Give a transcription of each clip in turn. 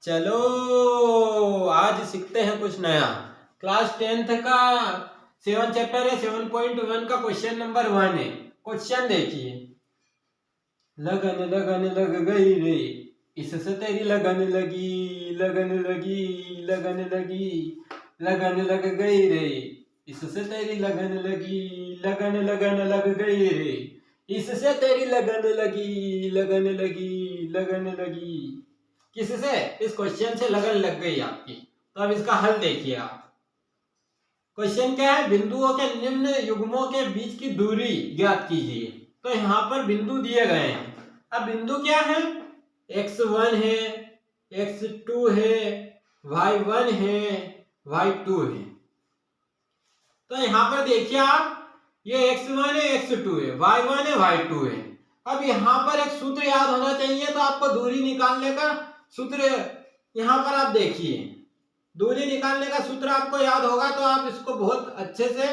चलो आज सीखते हैं कुछ नया। क्लास 10th का 7 चैप्टर है, 7.1 का क्वेश्चन नंबर 1 है। क्वेश्चन देखिए, लगन लगन लग गई रे, इससे तेरी लगन लगी, लगन लगी, लगन लगी, लगन लग गई रे, इससे तेरी लगन लगी, लगन लगन लग गई रे, इससे तेरी लगन लगी, लगन लगी, लगन लगी। किससे? इस क्वेश्चन से लगन लग गई आपकी। तो अब इसका हल देखिए आप। क्वेश्चन क्या है? बिंदुओं के निम्न युग्मों के बीच की दूरी ज्ञात कीजिए। तो यहाँ पर बिंदु दिए गए हैं। अब बिंदु क्या है? x1 है, x2 है, y1 है, y2 है। तो यहाँ पर देखिए आप, ये x1 है, x2 है, y1 है, y2 है। अब यहाँ पर एक सूत्र याद होना चाहिए। तो आपको दूरी निकालने का सूत्र यहाँ पर आप देखिए, दूरी निकालने का सूत्र आपको याद होगा तो आप इसको बहुत अच्छे से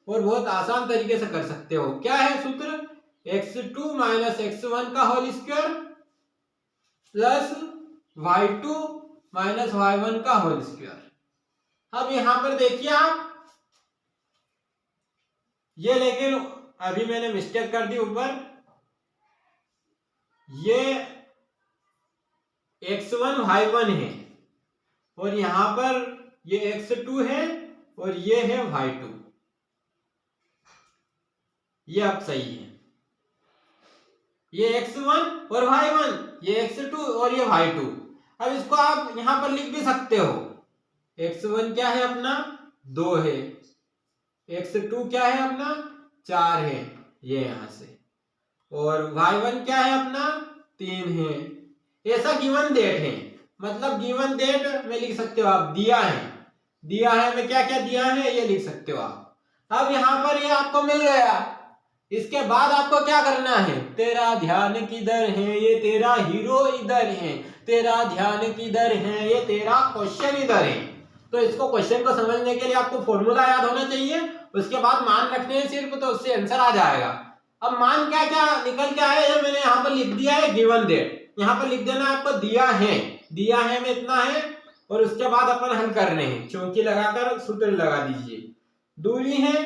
और बहुत आसान तरीके से कर सकते हो। क्या है सूत्र? x2 माइनस x1 का whole square plus y2 minus y1 का होल स्क्वायर। अब यहां पर देखिए आप, ये लेकिन अभी मैंने मिस्टेक कर दी ऊपर, ये x1 y1 है और यहां पर ये x2 है और ये है y2। ये अब सही है। ये x1 और y1, ये x2 और ये y2। अब इसको आप यहां पर लिख भी सकते हो। x1 क्या है अपना? 2 है, x2 क्या है अपना? 4 है, ये यहां से, और y1 क्या है अपना? 3 है। ऐसा गिवन डेट है, मतलब गिवन डेट में लिख सकते हो आप। दिया है, दिया है में क्या क्या दिया है ये लिख सकते हो आप। अब यहां पर ये आपको मिल गया। इसके बाद आपको क्या करना है? तेरा ध्यान किधर है, ये तेरा हीरो इधर है, तेरा ध्यान किधर है, ये तेरा क्वेश्चन इधर है। तो इसको क्वेश्चन को समझने के लिए आपको फॉर्मूला याद होना चाहिए। उसके बाद मान रखने हैं सिर्फ, तो उससे आंसर आ जाएगा। अब मान क्या क्या निकल के आया ये मैंने यहाँ पर लिख दिया है। गिवन डेट यहाँ पर लिख देना आपको। दिया है, दिया है में इतना है, और उसके बाद अपन हल करने हैं। चौकी लगाकर सूत्र लगा दीजिए। दूरी है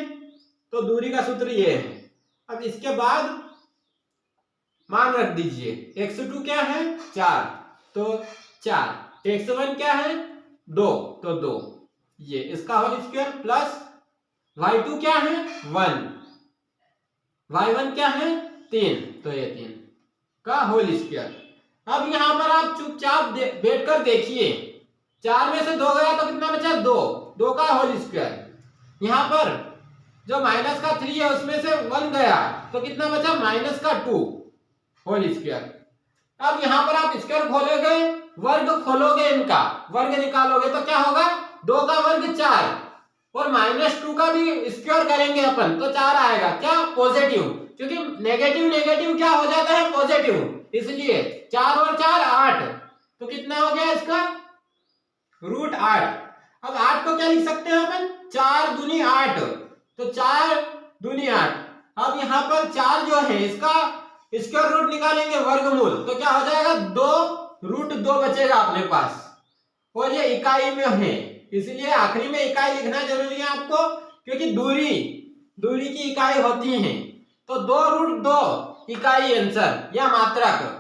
तो दूरी का सूत्र ये है। अब इसके बाद मान रख दीजिए। x2 क्या है? 4, तो 4। x1 क्या है? 2, तो 2। ये इसका होल स्क्वायर प्लस y2 क्या है? 1, y1 क्या है? 3, तो ये 3 का होल स्क्वायर। अब यहां पर आप चुपचाप बैठकर देखिए, 4 में से 2 गया तो कितना बचा? 2, 2 का होल स्क्वायर। यहां पर जो माइनस का 3 है उसमें से 1 गया तो कितना बचा? माइनस का 2 होल स्क्वायर। अब यहां पर आप स्क्वायर खोलोगे, वर्ग खोलोगे, इनका वर्ग निकालोगे तो क्या होगा? 2 का वर्ग 4 और -2 का भी स्क्वायर करेंगे अपन तो 4 आएगा। क्या? पॉजिटिव, क्योंकि नेगेटिव नेगेटिव क्या हो जाता है? पॉजिटिव। इसलिए 4 और 4 8, तो कितना हो गया इसका? √8। अब 8 को क्या लिख सकते हैं अपन? 4 दूनी 8, तो 4 दूनी 8। अब यहां पर 4 जो है इसका स्क्वायर रूट निकालेंगे, वर्गमूल, तो क्या हो जाएगा? 2√2 बचेगा अपने पास। और ये इकाई में है, इसलिए आखिरी में इकाई लिखना जरूरी है आपको, क्योंकि दूरी की इकाई होती है। तो 2√2 इकाई आंसर या मात्रक,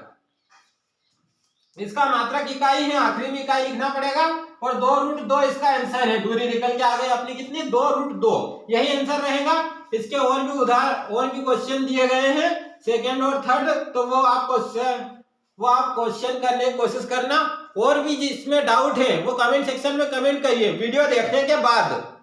इसका मात्रक इकाई है, आखिरी में इकाई लिखना पड़ेगा। और 2√2 इसका आंसर है। दूरी निकल के आ गई अपनी कितनी? 2√2, यही आंसर रहेगा। इसके और भी क्वेश्चन दिए गए हैं, सेकंड और थर्ड, तो वो आप क्वेश्चन करने की कोशिश करना। और भी जिसमें डाउट है वो कमेंट सेक्शन में कमेंट करिए वीडियो देखने के बाद।